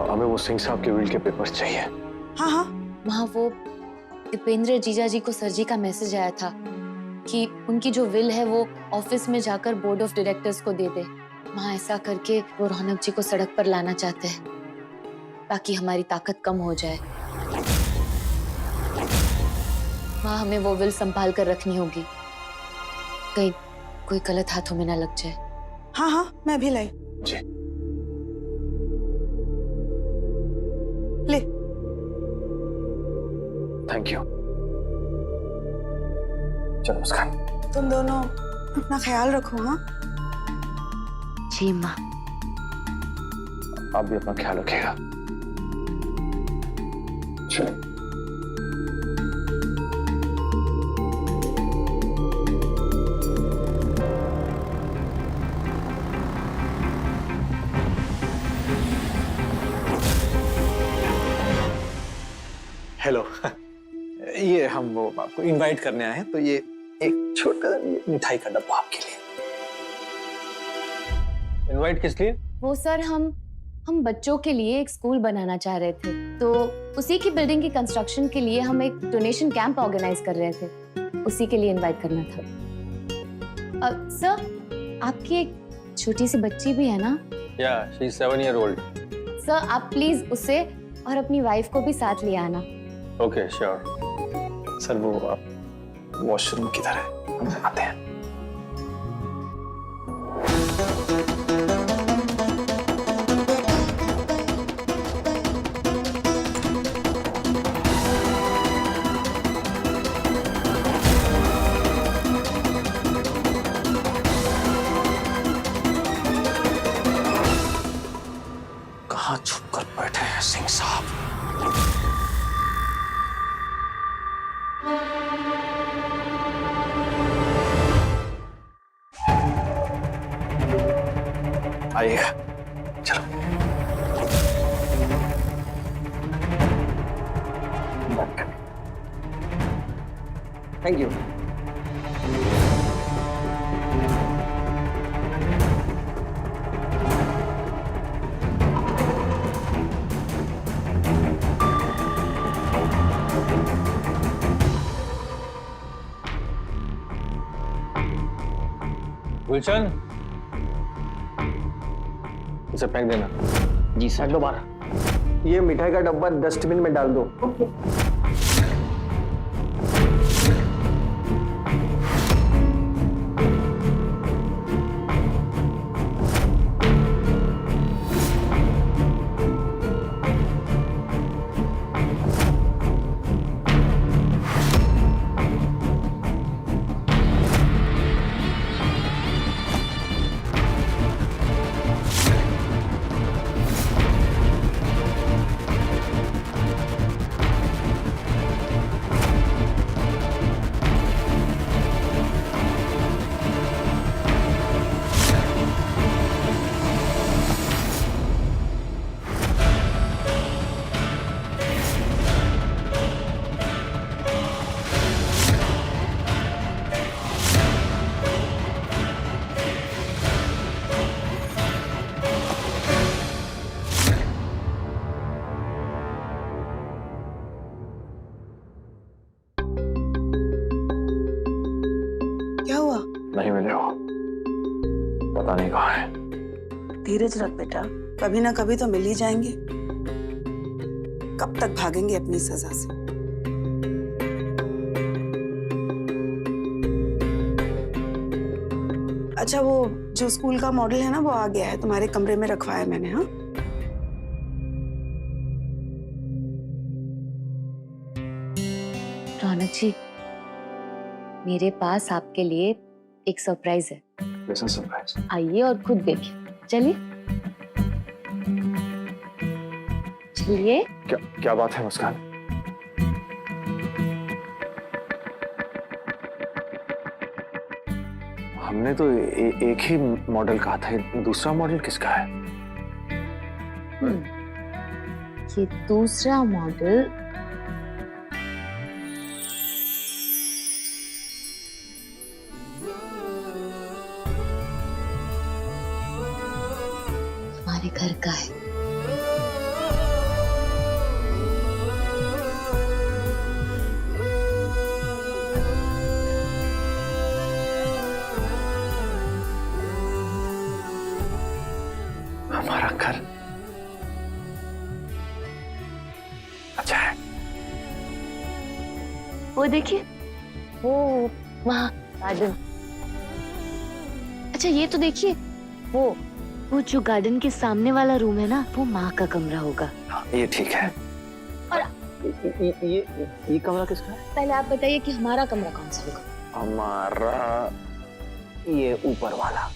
हमें वो सिंह साहब के विल के पेपर्स चाहिए। हाँ हाँ। वहाँ वो दीपेंद्र जीजा जी को सर जी का मैसेज आया था कि उनकी जो विल है वो ऑफिस में जाकर बोर्ड ऑफ डायरेक्टर्स को दे दे। वहाँ ऐसा करके वो रौनक जी को सड़क पर लाना चाहते हैं ताकि हमारी ताकत कम हो जाए। वहाँ हमें वो विल संभाल कर रखनी होगी, कहीं कोई गलत हाथों में ना लग जाए। हाँ हाँ, मैं भी लाई। जी। ले। Thank you. चलो मुस्कान। तुम दोनों अपना ख्याल रखो। हाँ जी माँ। आप भी अपना ख्याल रखिएगा। चलो। हेलो। ये हम वो आपको इनवाइट करने आए हैं, तो ये एक छोटा मिठाई का डब्बा आपके लिए। इनवाइट किस लिए? वो सर हम बच्चों के लिए एक स्कूल बनाना चाह रहे थे, तो उसी की बिल्डिंग की कंस्ट्रक्शन के लिए हम एक डोनेशन कैंप ऑर्गेनाइज कर रहे थे, उसी के लिए इनवाइट करना था। सर आपकी एक छोटी सी बच्ची भी है ना? या she is 7 year old। Sir आप प्लीज उसे और अपनी वाइफ को भी साथ ले आना। Okay sure. सर वो आप वॉशरूम किधर है, हम आते हैं। कहाँ छुप कर बैठे हैं सिंह साहब? आइए चलो। Thank you. गुलशन, इसे फेंक देना। जी सर। दोबारा ये मिठाई का डब्बा डस्टबिन में डाल दो। नहीं मिले हो, पता नहीं कहाँ है। धीरज रख बेटा, कभी ना कभी तो मिल ही जाएंगे। कब तक भागेंगे अपनी सजा से? अच्छा वो जो स्कूल का मॉडल है ना वो आ गया है, तुम्हारे कमरे में रखवाया मैंने। हाँ रौनक जी, मेरे पास आपके लिए एक सरप्राइज है। कैसा सरप्राइज? आइए और खुद देखिए। चलिए चलिए। क्या बात है मुस्कान? हमने तो एक ही मॉडल कहा था, दूसरा मॉडल किसका है? ये दूसरा मॉडल हमारे घर का है। घर अच्छा है। वो देखिए, वो वहाँ गार्डन। अच्छा ये तो देखिए, वो जो गार्डन के सामने वाला रूम है ना, वो माँ का कमरा होगा। हाँ, ये ठीक है। और ये कमरा किसका है? पहले आप बताइए कि हमारा कमरा कौन सा होगा? हमारा ये ऊपर वाला।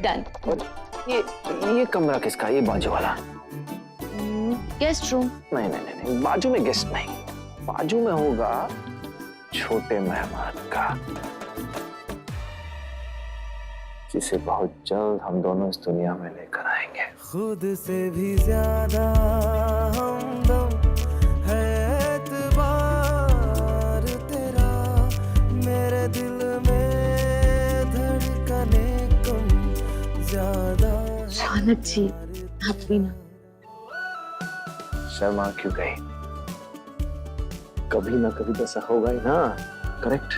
डन। और ये कमरा किसका? ये बाजू वाला। Guest room. नहीं नहीं नहीं नहीं, बाजू में गेस्ट नहीं, बाजू में होगा छोटे मेहमान का, जिसे बहुत जल्द हम दोनों इस दुनिया में लेकर आएंगे। खुद से भी ज्यादा हमदम है एतबार तेरा, मेरे दिल में धड़कने कम ज्यादा। रौनक जी, आप भी ना। शर्मा क्यों गई? कभी ना कभी तो ऐसा होगा ही ना, करेक्ट?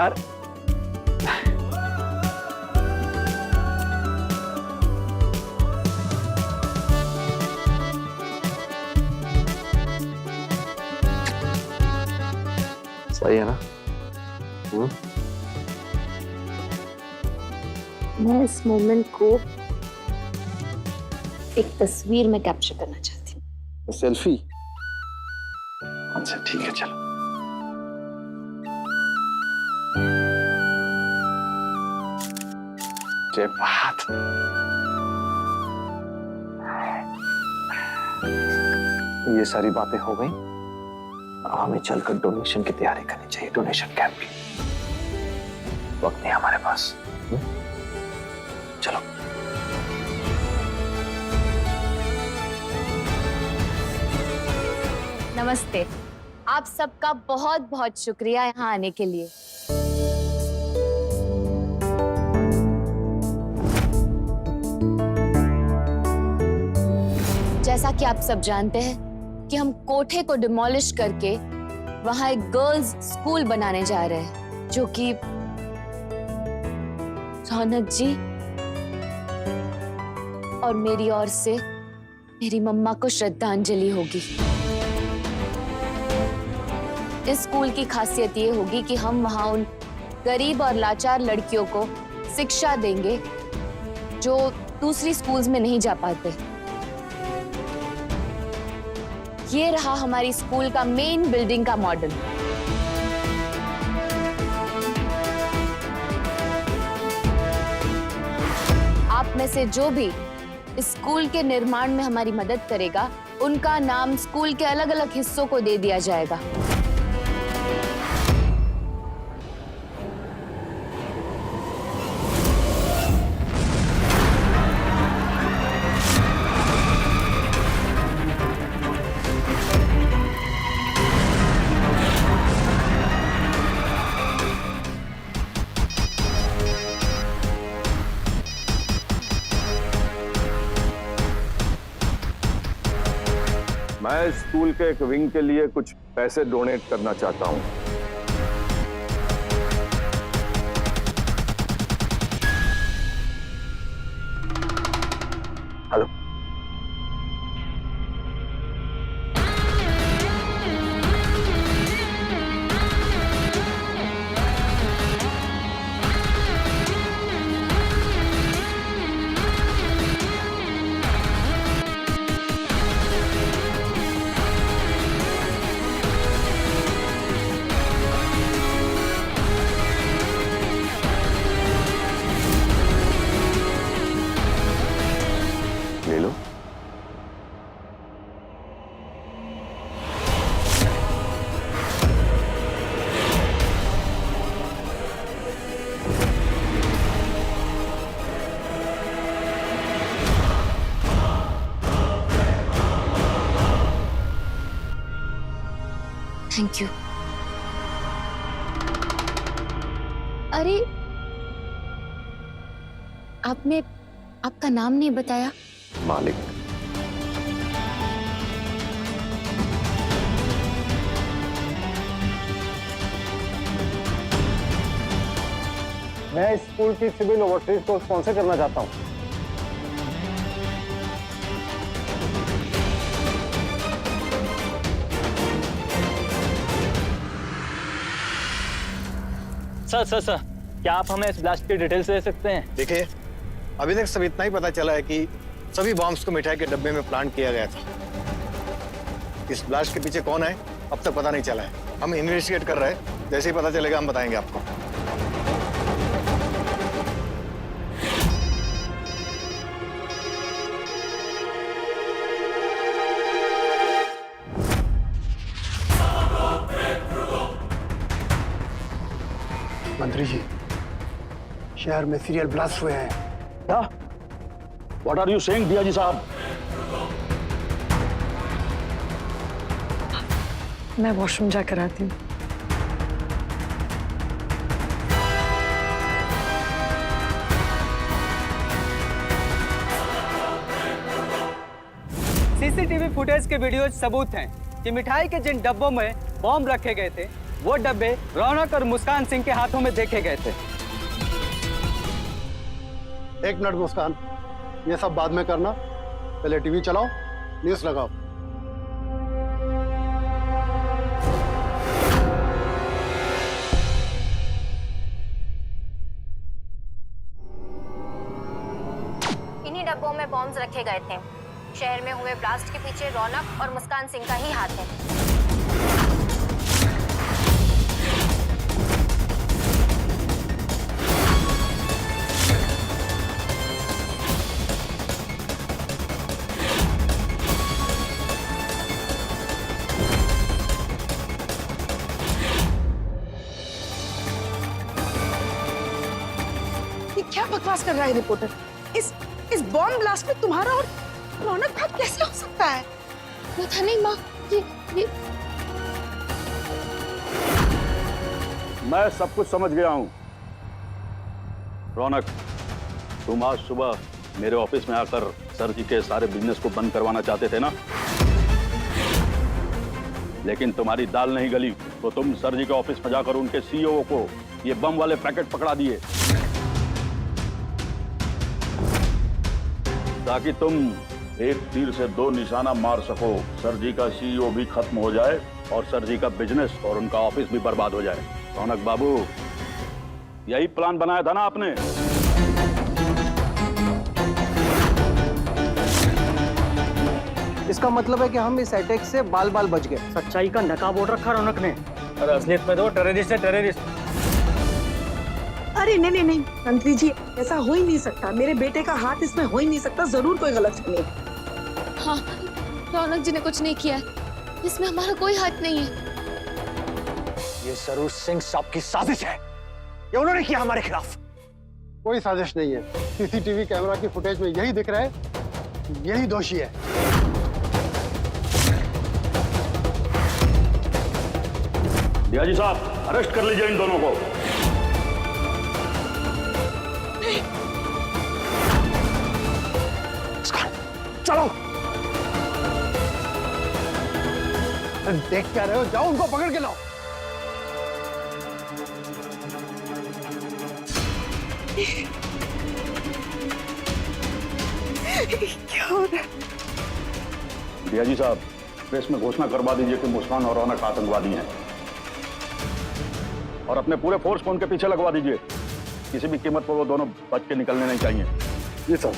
अरे सही है ना? मैं इस मोमेंट को एक तस्वीर में कैप्चर करना चाहती हूँ। सेल्फी? अच्छा ठीक है, चलो। जय बात। ये सारी बातें हो गई, हमें चलकर डोनेशन की तैयारी करनी चाहिए, डोनेशन कैंप की। वक्त नहीं हमारे पास। चलो। नमस्ते, आप सबका बहुत बहुत शुक्रिया यहाँ आने के लिए। जैसा कि आप सब जानते हैं कि हम कोठे को डिमोलिश करके वहां एक गर्ल्स स्कूल बनाने जा रहे हैं, जो कि रौनक जी और मेरी ओर से मेरी मम्मा को श्रद्धांजलि होगी। इस स्कूल की खासियत ये होगी कि हम वहां उन गरीब और लाचार लड़कियों को शिक्षा देंगे जो दूसरी स्कूल्स में नहीं जा पाते। ये रहा हमारी स्कूल का मेन बिल्डिंग का मॉडल। आप में से जो भी इस स्कूल के निर्माण में हमारी मदद करेगा, उनका नाम स्कूल के अलग अलग हिस्सों को दे दिया जाएगा। मैं स्कूल के एक विंग के लिए कुछ पैसे डोनेट करना चाहता हूं। हेलो, ले लो। Thank you. अरे, आपने आपका नाम नहीं बताया। मालिक। मैं इस स्कूल की सिविल ओवरसीज को स्पॉन्सर करना चाहता हूँ। सर क्या आप हमें इस ब्लास्ट की डिटेल्स दे सकते हैं? देखिए, अभी तक सब इतना ही पता चला है कि सभी बॉम्ब्स को मिठाई के डब्बे में प्लांट किया गया था। इस ब्लास्ट के पीछे कौन है अब तक पता नहीं चला है। हम इन्वेस्टिगेट कर रहे हैं, जैसे ही पता चलेगा हम बताएंगे आपको। मंत्री जी, शहर में सीरियल ब्लास्ट हुए हैं। क्या? What are you saying, दिया जी साहब? मैं वॉशरूम जाकर आती हूँ। सीसीटीवी फुटेज के वीडियो सबूत हैं कि मिठाई के जिन डब्बों में बॉम्ब रखे गए थे वो डब्बे रौनक और मुस्कान सिंह के हाथों में देखे गए थे। एक मिनट मुस्कान, ये सब बाद में करना, पहले टीवी चलाओ, न्यूज़ लगाओ। इन्हीं डब्बों में बॉम्ब्स रखे गए थे। शहर में हुए ब्लास्ट के पीछे रौनक और मुस्कान सिंह का ही हाथ है। ये क्या बकवास कर रहा है रिपोर्टर? इस बॉम्ब ब्लास्ट में तुम्हारा और रौनक भाग कैसे हो सकता है? पता नहीं माँ, ये मैं सब कुछ समझ गया हूं। रौनक, तुम आज सुबह मेरे ऑफिस में आकर सर जी के सारे बिजनेस को बंद करवाना चाहते थे ना, लेकिन तुम्हारी दाल नहीं गली तो तुम सर जी के ऑफिस में जाकर उनके सीईओ को ये बम वाले पैकेट पकड़ा दिए ताकि तुम एक तीर से दो निशाना मार सको। सर जी का सीईओ भी खत्म हो जाए और सर जी का बिजनेस और उनका ऑफिस भी बर्बाद हो जाए। रौनक बाबू, यही प्लान बनाया था ना आपने? इसका मतलब है कि हम इस अटैक से बाल बाल बच गए। सच्चाई का नकाब ओढ़ रखा रौनक ने, और असलियत में तो टेररिस्ट है, टेररिस्ट। अरे नहीं नहीं मंत्री जी, ऐसा हो ही नहीं सकता। मेरे बेटे का हाथ इसमें हो ही नहीं सकता। जरूर कोई गलतफहमी है। हाँ, रौनक जी ने कुछ नहीं किया है। इसमें हमारा कोई हाथ नहीं है। ये जरूर सिंह साहब की साजिश है। ये उन्होंने किया हमारे खिलाफ। कोई साजिश नहीं है। सीसीटीवी कैमरा की फुटेज में यही दिख रहा है, यही दोषी है। दिया जी साहब, अरेस्ट कर लीजिए इन दोनों को। चलो, देख क्या रहे हो? जाओ उनको पकड़ के लाओ। क्या हो रहा है? दिया जी साहब, प्रेस में घोषणा करवा दीजिए कि मुस्कान और रौनक आतंकवादी हैं और अपने पूरे फोर्स को उनके पीछे लगवा दीजिए। किसी भी कीमत पर वो दोनों बच के निकलने नहीं चाहिए। जी सर।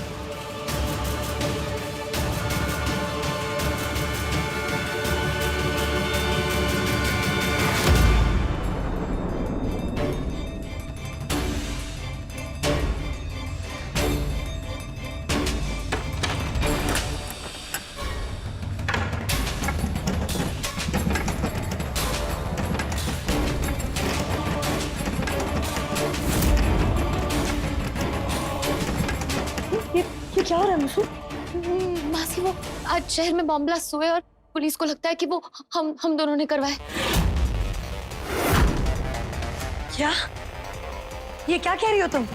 ये क्या हो रहा है मुसु? मासी, वो आज शहर में बॉम्ब ब्लास्ट हुए और पुलिस को लगता है कि वो हम दोनों ने करवाए। क्या? ये क्या कह रही हो तुम?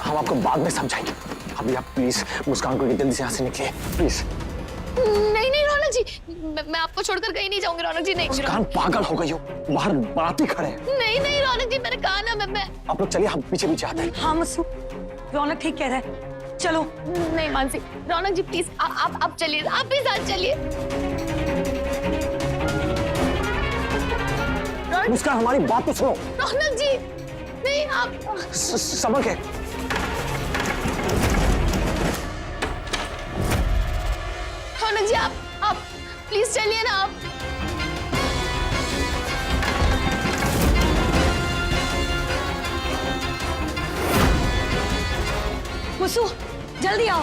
हम आपको बाद में समझाएंगे। अभी आप प्लीज मुस्कान को जल्दी से यहाँ से निकलिए, प्लीज। नहीं नहीं रौनक जी, मैं आपको छोड़कर कहीं नहीं जाऊंगी रौनक जी, नहीं। मुस्कान पागल हो गई हो, बाहर बाराती खड़े हैं। नहीं नहीं रौनक जी, मैंने कहा ना मैं आप लोग चलिए, हम पीछे पीछे आते हैं। हाँ मसू, रौनक ठीक कह रहा है, चलो। नहीं मानसी, रौनक जी प्लीज आप चलिए, आप भी साथ चलिए। मुस्कान हमारी बात तो सुनो। रौनक जी नहीं, आप सबक है। रौनक जी आप प्लीज चलिए ना आप। मसू जल्दी आओ।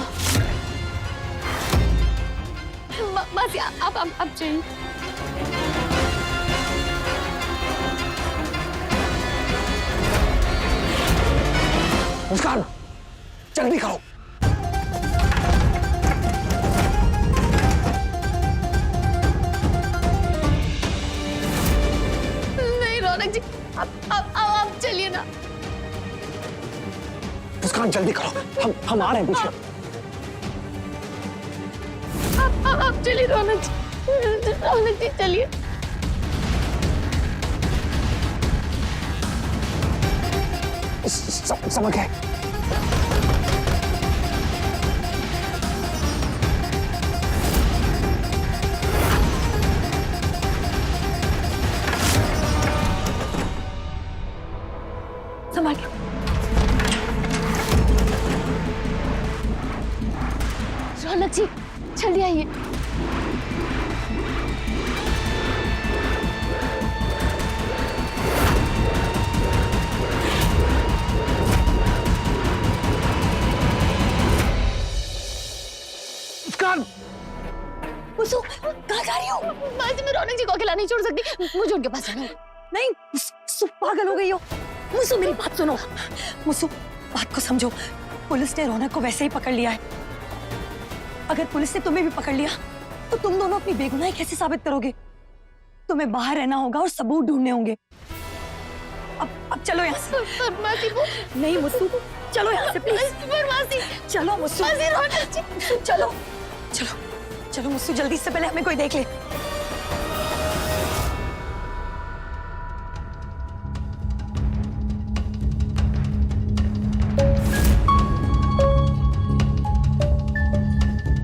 मासी आप चाहिए। मुस्कान जल्दी करो। नहीं रौनक जी, आप चलिए ना। मुस्कान जल्दी करो, हम आ रहे हैं पीछे। आप चलिए रौनक जी चलिए। समझ है। संभाल के। रौनक जी जल्दी आइए। मुसु, कहाँ जा रही हो? मासी, मैं रौनक जी को अकेला नहीं छोड़ सकती, मुझे उनके पास जाना है। नहीं मुसु, पागल हो गई हो। मुसु मेरी बात सुनो। मुसु बात को समझो, पुलिस ने रौनक को वैसे ही पकड़ लिया है। अगर पुलिस ने तुम्हें भी पकड़ लिया तो तुम दोनों अपनी बेगुनाही कैसे साबित करोगे? तुम्हें बाहर रहना होगा और सबूत ढूंढने होंगे। अब चलो यहाँ से। मासी वो नहीं मुसु, चलो यहाँ से प्लीज। मासी चलो मुसु। मासी रौनक जी चलो चलो चलो मुसु, जल्दी से पहले हमें कोई देख ले।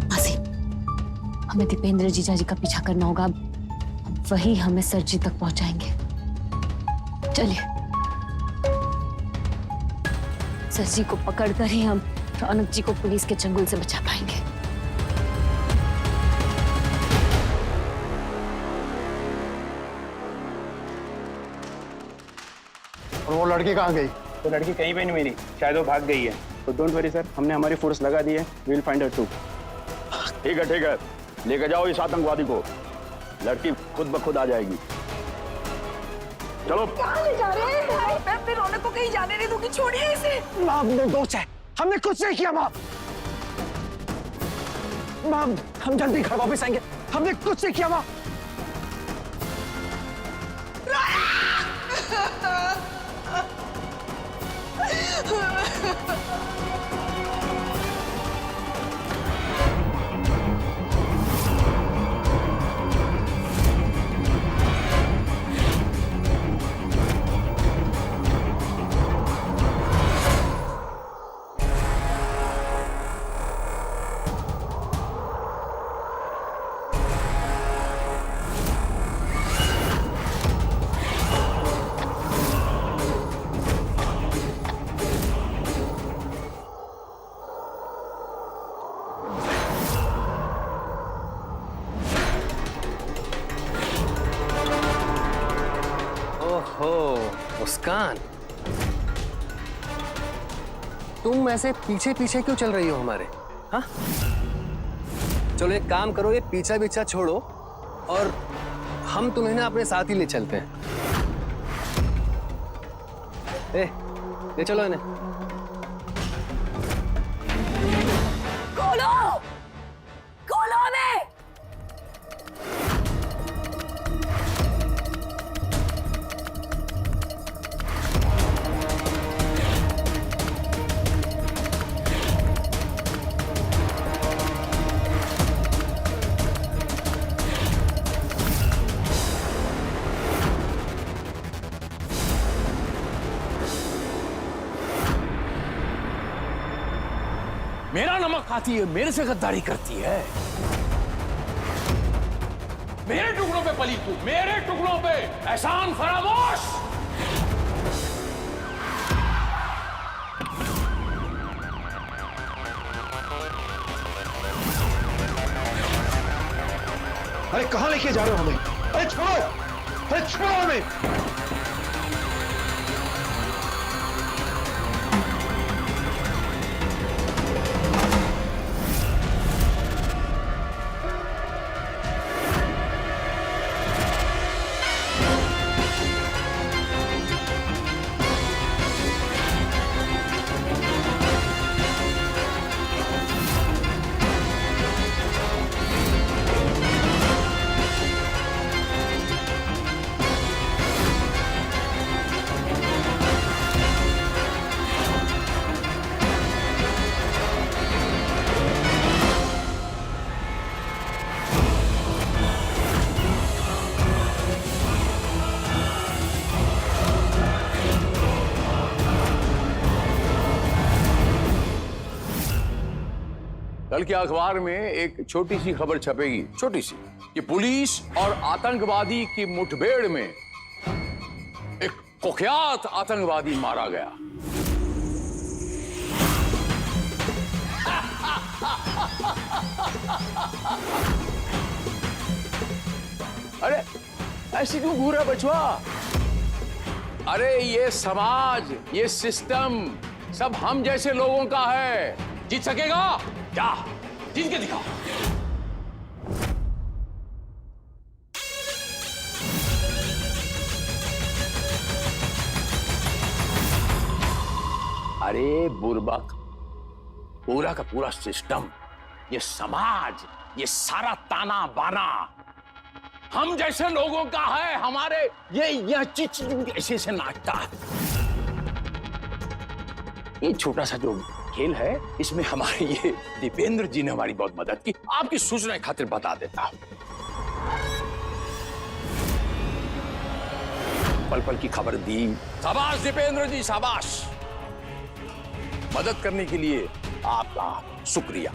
मासी, हमें दीपेंद्र जीजा जी का पीछा करना होगा। वही हमें सर जी तक पहुंचाएंगे। चलिए, सर जी को पकड़कर ही हम रौनक जी को पुलिस के चंगुल से बचा पाएंगे। और वो लड़की कहाँ गई? तो लड़की कहीं पे नहीं मिली, शायद वो भाग गई है। तो डोंट वरी सर, हमने हमारी फोर्स लगा दी है, we will find her too. ठीक है, लेके जाओ इस आतंकवादी को, लड़की खुद ब खुद आ जाएगी। चलो। कहाँ ले जा रहे हैं? मैं अपने रौनक को कहीं जाने नहीं दूंगी, छोड़िए इसे। माँ हमने दोस्त है, हमने कुछ नहीं किया। माँ हम जल्दी घर वापस आएंगे, हमने कुछ नहीं किया। माँ मुस्कान, तुम ऐसे पीछे पीछे क्यों चल रही हो हमारे? हाँ, चलो एक काम करो, ये पीछा पीछा छोड़ो और हम तुम्हें ना अपने साथ ही ले चलते हैं। ले चलो इन्हें। खोलो, खोलो हमें। मेरा नमक खाती है, मेरे से गद्दारी करती है। मेरे टुकड़ों पे पली तू, मेरे टुकड़ों पे एहसान फरामोश। अरे कहां लेके जा रहे हो हमें? अरे छोड़ो, अरे छोड़ो हमें। कल के अखबार में एक छोटी सी खबर छपेगी, छोटी सी, कि पुलिस और आतंकवादी की मुठभेड़ में एक कुख्यात आतंकवादी मारा गया। अरे ऐसी क्यों घूर रहा बचवा? अरे ये समाज, ये सिस्टम सब हम जैसे लोगों का है। जीत सकेगा क्या? जीत के दिखा। अरे बुर्बक, पूरा का पूरा सिस्टम, ये समाज, ये सारा ताना बाना हम जैसे लोगों का है। हमारे ये चिच ऐसे से नाचता है। ये छोटा सा जो खेल है, इसमें हमारे ये दीपेंद्र जी ने हमारी बहुत मदद की। आपकी सूचना खातिर बता देता हूं। पल पल की खबर दी। शाबाश दीपेंद्र जी, शाबाश। मदद करने के लिए आपका शुक्रिया।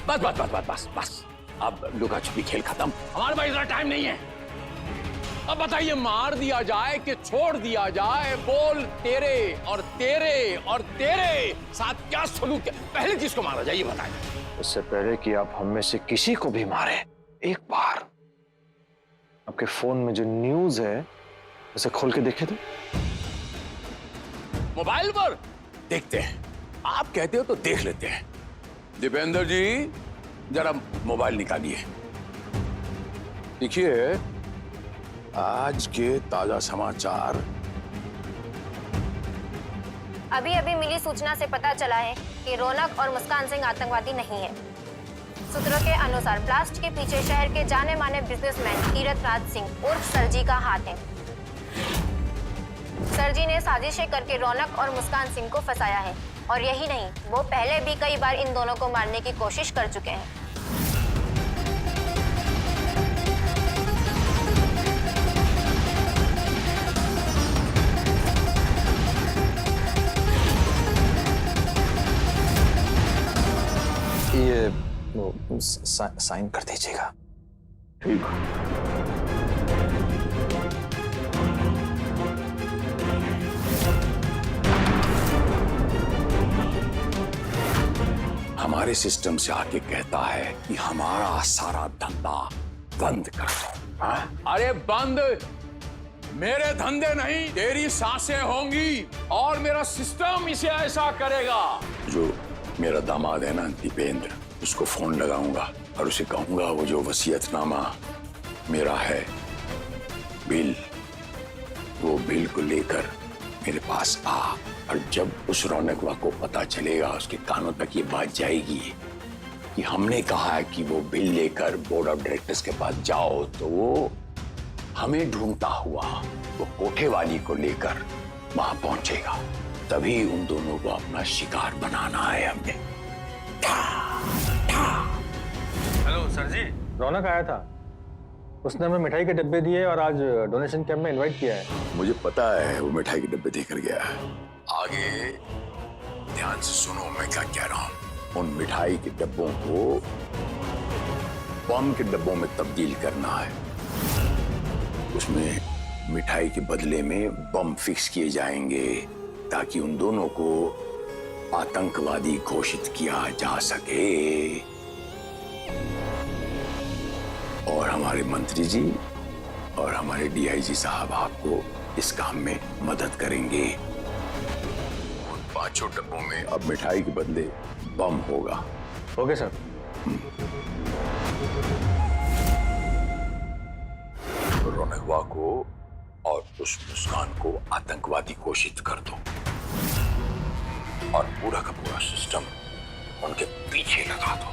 बस बस बस बस बस बस, अब लुका छुपी खेल खत्म। हमारे पास इतना टाइम नहीं है। अब बताइए, मार दिया जाए कि छोड़ दिया जाए? बोल, तेरे और तेरे और तेरे साथ क्या सलूक है? पहले किसको मारा जाए ये बताइए। इससे पहले कि आप हम में से किसी को भी मारे, एक बार आपके फोन में जो न्यूज है उसे खोल के देखे तो। मोबाइल पर देखते हैं। आप कहते हो तो देख लेते हैं। दीपेंद्र जी, जरा मोबाइल निकालिए। देखिए, आज के ताजा समाचार। अभी अभी मिली सूचना से पता चला है कि रौनक और मुस्कान सिंह आतंकवादी नहीं है। सूत्रों के अनुसार ब्लास्ट के पीछे शहर के जाने माने बिजनेसमैन तीरथ राज सिंह उर्फ सरजी का हाथ है। सरजी ने साजिशें करके रौनक और मुस्कान सिंह को फंसाया है। और यही नहीं, वो पहले भी कई बार इन दोनों को मारने की कोशिश कर चुके हैं। ये साइन कर दीजिएगा। ठीक। हमारे सिस्टम से आके कहता है कि हमारा सारा धंधा बंद कर दो। अरे बंद मेरे धंधे नहीं, तेरी सांसें होंगी और मेरा सिस्टम इसे ऐसा करेगा। जो मेरा दामाद है ना दीपेंद्र, उसको फोन लगाऊंगा और उसे कहूंगा वो जो वसीयतनामा मेरा है, बिल, वो बिल को लेकर मेरे पास आ। और जब उस रौनकवा को पता चलेगा, उसके कानों तक ये बात जाएगी कि हमने कहा है कि वो बिल लेकर बोर्ड ऑफ डायरेक्टर्स के पास जाओ, तो वो हमें ढूंढता हुआ वो कोठे वाली को लेकर वहां पहुंचेगा। तभी उन दोनों को अपना शिकार बनाना है हमने। हेलो सर जी, रौनक आया था। उसने हमें मिठाई के डब्बे दिए और आज डोनेशन कैंप में इनवाइट किया है। मुझे पता है वो मिठाई के डब्बे देकर गया है। आगे ध्यान से सुनो मैं क्या कह रहा हूं। उन मिठाई के डब्बों को बम के डब्बों में तब्दील करना है। उसमें मिठाई के बदले में बम फिक्स किए जाएंगे ताकि उन दोनों को आतंकवादी घोषित किया जा सके। और हमारे मंत्री जी और हमारे डीआईजी साहब आपको इस काम में मदद करेंगे। उन 5 डब्बों में अब मिठाई के बदले बम होगा। Okay sir. रौनकवा को और उस मुस्कान को आतंकवादी घोषित कर दो और पूरा का पूरा सिस्टम उनके पीछे लगा दो।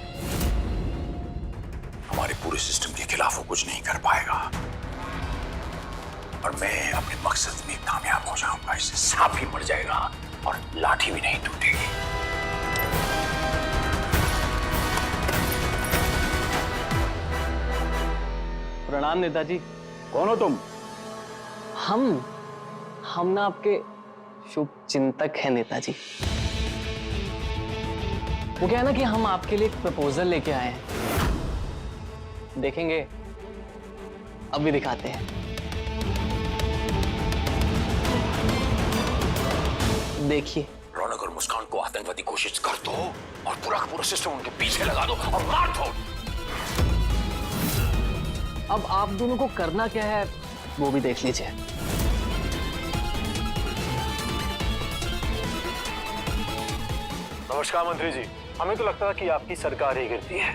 हमारे पूरे सिस्टम के खिलाफ वो कुछ नहीं कर पाएगा और मैं अपने मकसद में कामयाब हो जाऊंगा। इससे सांप ही मर जाएगा और लाठी भी नहीं टूटेगी। प्रणाम नेताजी। कौन हो तुम? हम ना आपके शुभ चिंतक हैं नेताजी। वो क्या है ना कि हम आपके लिए एक प्रपोजल लेके आए हैं। देखेंगे? अब भी दिखाते हैं। देखिए। रौनक और मुस्कान को आतंकवादी घोषित कर दो और पूरा का पूरा सिस्टम उनके पीछे लगा दो और मार दो। अब आप दोनों को करना क्या है वो भी देख लीजिए। नमस्कार मंत्री जी। हमें तो लगता था कि आपकी सरकार ही गिरती है,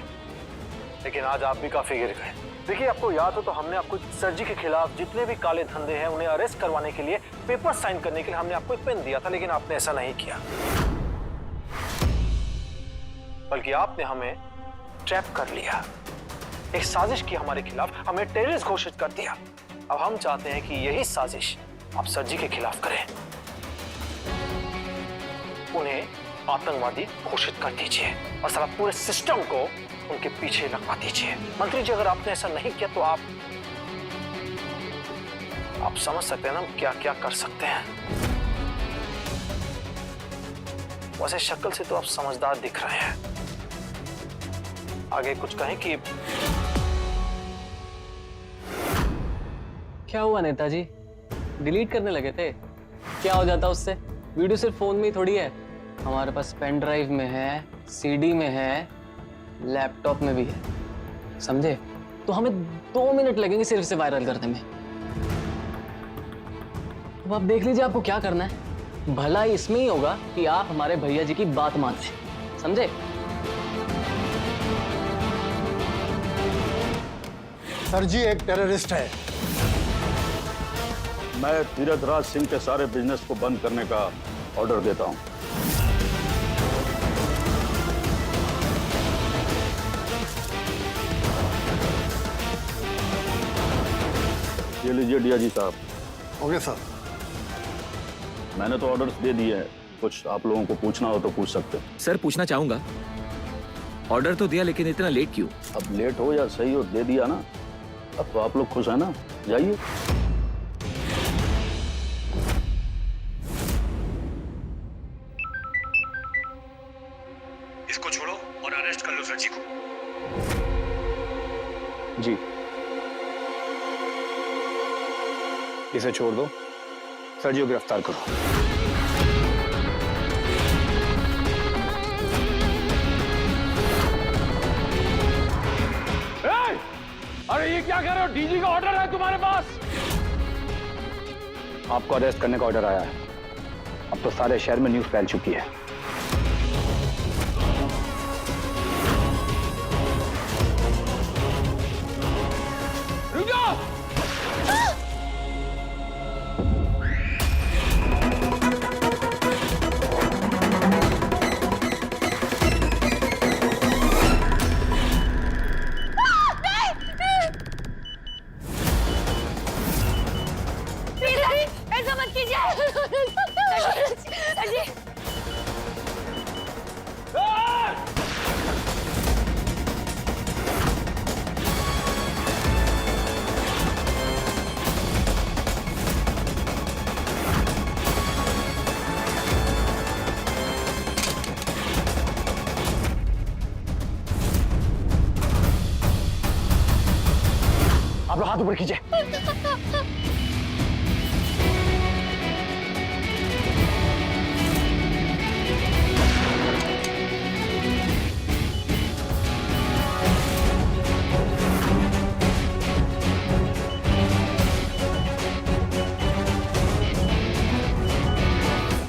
लेकिन आज आप भी काफी गिर गए। देखिए, आपको याद हो तो हमने आपको सर जी के खिलाफ जितने भी काले धंधे हैं उन्हें अरेस्ट करवाने के लिए पेपर साइन करने के लिए हमने आपको एक पेन दिया था, लेकिन आपने ऐसा नहीं किया, बल्कि आपने हमें ट्रैप कर लिया, एक साजिश की हमारे खिलाफ, हमें टेररिस्ट घोषित कर दिया। अब हम चाहते हैं कि यही साजिश आप सर जी के खिलाफ करें, उन्हें आतंकवादी घोषित कर दीजिए और सारा पूरे सिस्टम को उनके पीछे लगवा दीजिए। मंत्री जी, अगर आपने ऐसा नहीं किया तो आप समझ सकते हैं ना हम क्या क्या कर सकते हैं। वैसे शक्ल से तो आप समझदार दिख रहे हैं। आगे कुछ कहें कि क्या हुआ नेताजी? डिलीट करने लगे थे? क्या हो जाता उससे? वीडियो सिर्फ फोन में ही थोड़ी है, हमारे पास पेन ड्राइव में है, सीडी में है, लैपटॉप में भी है, समझे? तो हमें 2 मिनट लगेंगे सिर्फ इसे वायरल करने में। अब आप देख लीजिए आपको क्या करना है। भला इसमें ही होगा कि आप हमारे भैया जी की बात मान लें, समझे? सर जी एक टेररिस्ट है। मैं तीरथ राज सिंह के सारे बिजनेस को बंद करने का ऑर्डर देता हूं। ये लीजिए डीआईजी साहब। Okay sir. मैंने तो ऑर्डर्स दे दिए हैं, कुछ आप लोगों को पूछना हो तो पूछ सकते हैं। सर पूछना चाहूंगा, ऑर्डर तो दिया लेकिन इतना लेट क्यों? अब लेट हो या सही हो, दे दिया ना, अब तो आप लोग खुश हैं ना, जाइए। इसको छोड़ो और अरेस्ट कर लो सर जी को। जी। इसे छोड़ दो, सर जी को गिरफ्तार करो। अरे ये क्या कर रहे हो? डीजी का ऑर्डर है तुम्हारे पास। आपको अरेस्ट करने का ऑर्डर आया है। अब तो सारे शहर में न्यूज़ फैल चुकी है। रुक जाओ। ऐसा मत कीजिए। आप लोग हाथ ऊपर कीजिए।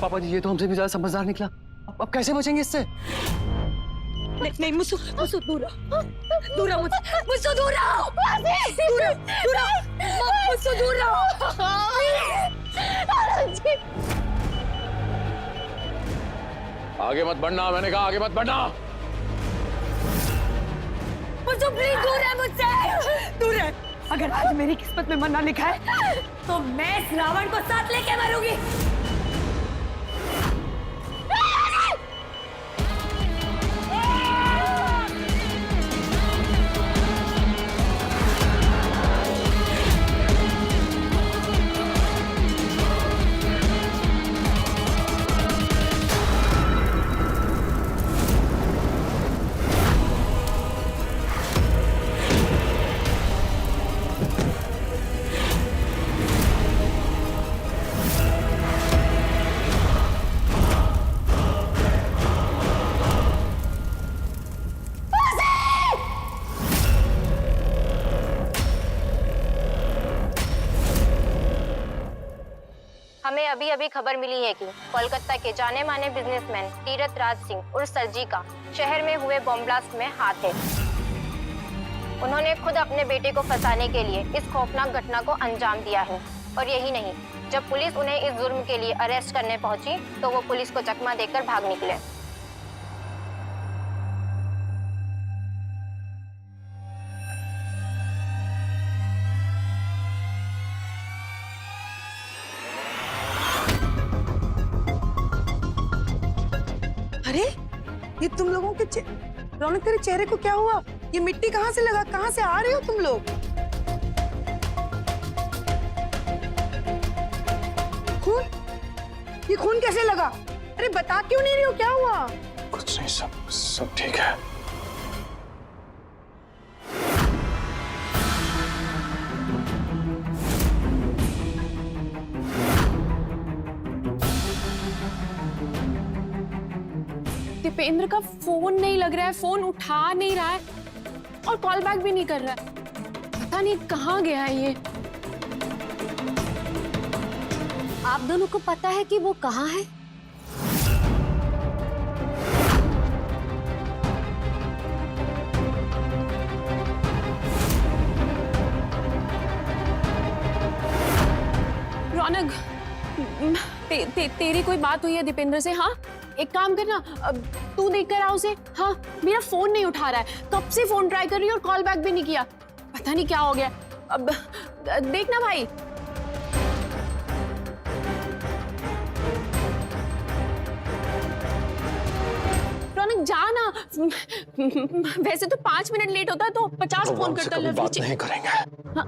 पापा जी ये तो हमसे भी ज्यादा समझदार निकला। अब कैसे बचेंगे इससे? नहीं मुझसे दूर रहो, दूर रहो मुझसे दूर रहो, दूर रहो, मुझसे दूर रहो। आगे मत बढ़ना, मैंने कहा आगे मत बढ़ना। मुझसे प्लीज दूर है, मुझसे दूर है। अगर आज मेरी किस्मत में मरना लिखा है तो मैं इस रावण को साथ लेके मरूंगी। हमें अभी अभी खबर मिली है कि कोलकाता के जाने माने बिजनेसमैन तीरथ राज सिंह उर्फ सरजी का शहर में हुए बॉम्ब ब्लास्ट में हाथ है। उन्होंने खुद अपने बेटे को फंसाने के लिए इस खौफनाक घटना को अंजाम दिया है। और यही नहीं, जब पुलिस उन्हें इस जुर्म के लिए अरेस्ट करने पहुंची तो वो पुलिस को चकमा देकर भाग निकले। अरे ये तुम लोगों के रौनक, तेरे चेहरे को क्या हुआ? ये मिट्टी कहाँ से लगा? कहाँ से आ रहे हो तुम लोग? खून? ये खून कैसे लगा? अरे बता क्यों नहीं रही हो, क्या हुआ? कुछ नहीं, सब ठीक है। दीपेंद्र का फोन नहीं लग रहा है, फोन उठा नहीं रहा है और कॉल बैक भी नहीं कर रहा है। पता नहीं कहाँ गया है ये। आप दोनों को पता है कि वो कहाँ है? रौनक, तेरी कोई बात हुई है दीपेंद्र से? हाँ, एक काम करना, तू देख कर आ उसे। हाँ, मेरा फोन नहीं उठा रहा है, कब से फोन ट्राई कर रही हूँ और कॉल बैक भी नहीं किया। पता नहीं क्या हो गया। अब देखना भाई। रौनक जाना। वैसे तो 5 मिनट लेट होता है तो 50 फोन करता। बात नहीं करेंगे। हाँ।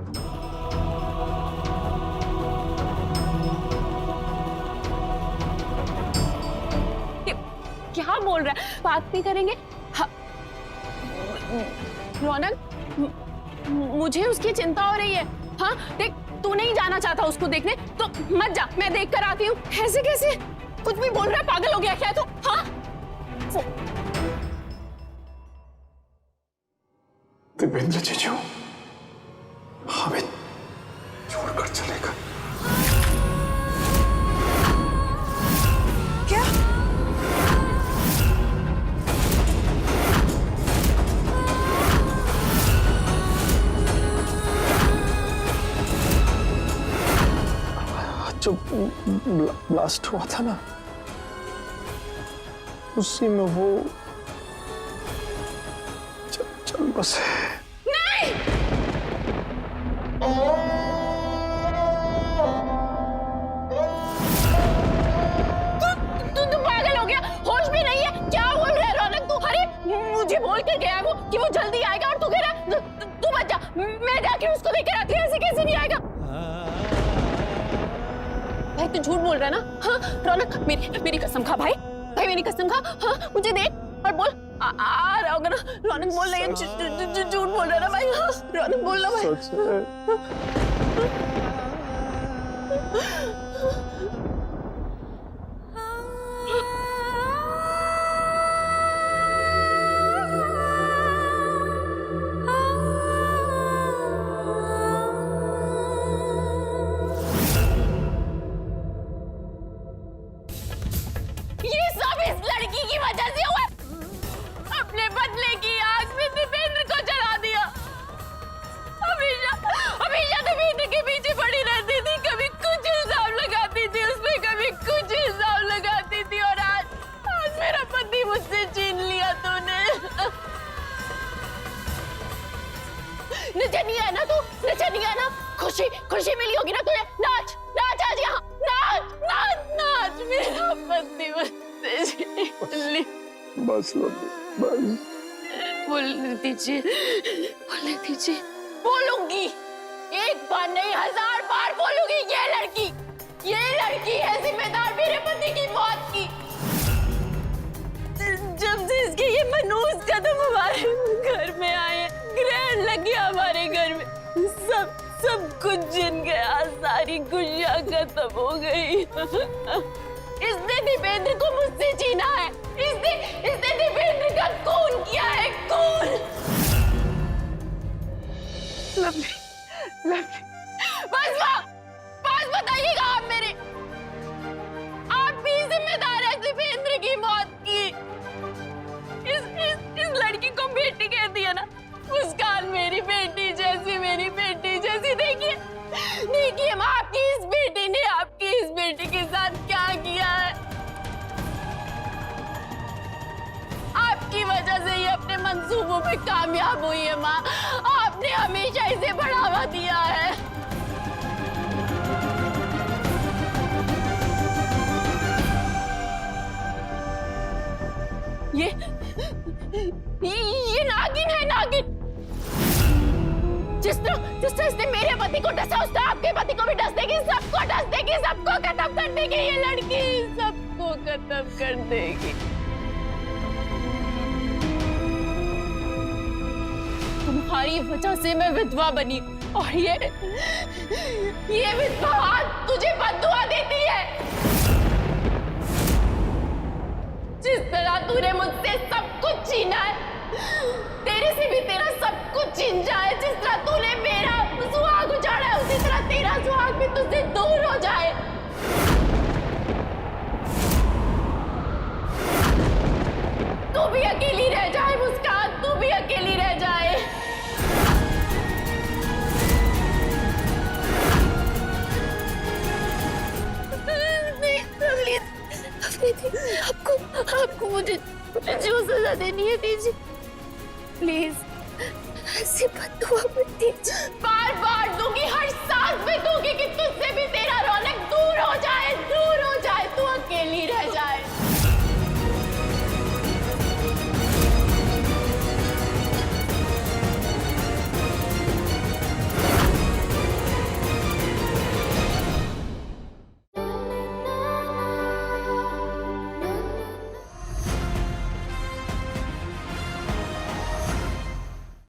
क्या बोल रहा है? बात नहीं करेंगे? हाँ। रौनक, मुझे उसकी चिंता हो रही है। हाँ देख, तू नहीं जाना चाहता उसको देखने तो मत जा, मैं देख कर आती हूँ। ऐसे कैसे कुछ भी बोल रहा है? पागल हो गया क्या तू? हाँ दीपेंद्र जीजू हमें छोड़कर चलेगा। क्या? जो ब्लास्ट हुआ था ना, उसी में वो चल बसे। नहीं! तू पागल हो गया? होश भी नहीं है? क्या बोल रहा है रौनक तू? अरे मुझे बोल कर गया वो कि वो जल्दी आएगा और तू कह रहा तू मत जा, मैं जाके उसको लेकर आती हूँ। ऐसे कैसे नहीं आएगा? भाई तू झूठ बोल रहा है ना? हाँ रौनक, मेरी कसम खा भाई, मेरी कसम खा। हाँ मुझे देख और बोल। आ रहा होगा ना? रौनक बोल रही है, झूठ बोल रहा है ना भाई? हाँ रौनक बोलना मत। सच है। ये सब इस लड़की की वजह से हुआ। अपने बदले की आग में दीपेंद्र को जला दिया। हमेशा दीपेंद्र के पीछे पड़ी रहती थी, कभी कुछ इल्जाम लगाती थी उसपे, कभी कुछ इल्जाम लगाती थी, और आज मेरा पति मुझसे छीन लिया तूने। नचनिया है ना तू, नचनिया ना। खुशी मिली होगी ना तुझे। नाच नाच आज यहाँ, नाच नाच नाच। मेरा पति मुझसे छीन लिया। बस बस बोलने दीजिए, बोलने दीजिए। बोलूंगी, एक बार नहीं 1000 बार बोलूंगी। ये लड़की है जिम्मेदार मेरे पति की मौत की। जब से इसके ये मनहूस कदम हमारे घर में आए, ग्रहण लग गया हमारे घर में, सब कुछ जिन गया, सारी खुशियां खत्म हो गई। इसने दीपेंद्र को मुझसे छीना है। इसने दीपेंद्र का खून किया है, खून। लवली, बस बताइएगा आप मेरे। आप भी जिम्मेदार है दीपेंद्र की मौत की। इस लड़की को बेटी कह दिया ना। मुस्कान मेरी बेटी जैसी। देखिए माँ, आपकी इस बेटी के साथ क्या किया है। आपकी वजह से ये अपने मंसूबों में कामयाब हुई है माँ। आपने हमेशा इसे बढ़ावा दिया है। ये नागिन है, नागिन। जिस तरह इसने मेरे पति को डसा, उस तरह आपके पति को भी डस देगी, सबको डस देगी, सबको खत्म कर देगी। ये लड़की सबको खत्म कर देगी। तुम्हारी वजह से मैं विधवा बनी, और ये विधवा आज तुझे बद्दुआ देती है। जिस तरह तूने मुझसे सब कुछ छीना है, तेरे से भी तेरा सब कुछ छीन जाए। जिस तरह तूने मेरा सुहाग उजाड़ा है, उसी तरह तेरा सुहाग भी तुझसे दूर हो जाए। तू भी अकेली रह जाए मुस्कान, तू भी अकेली रह जाए। आपको मुझे जो सजा देनी है दीजिए, प्लीज। ऐसे बद्दुआ मत दीजिए।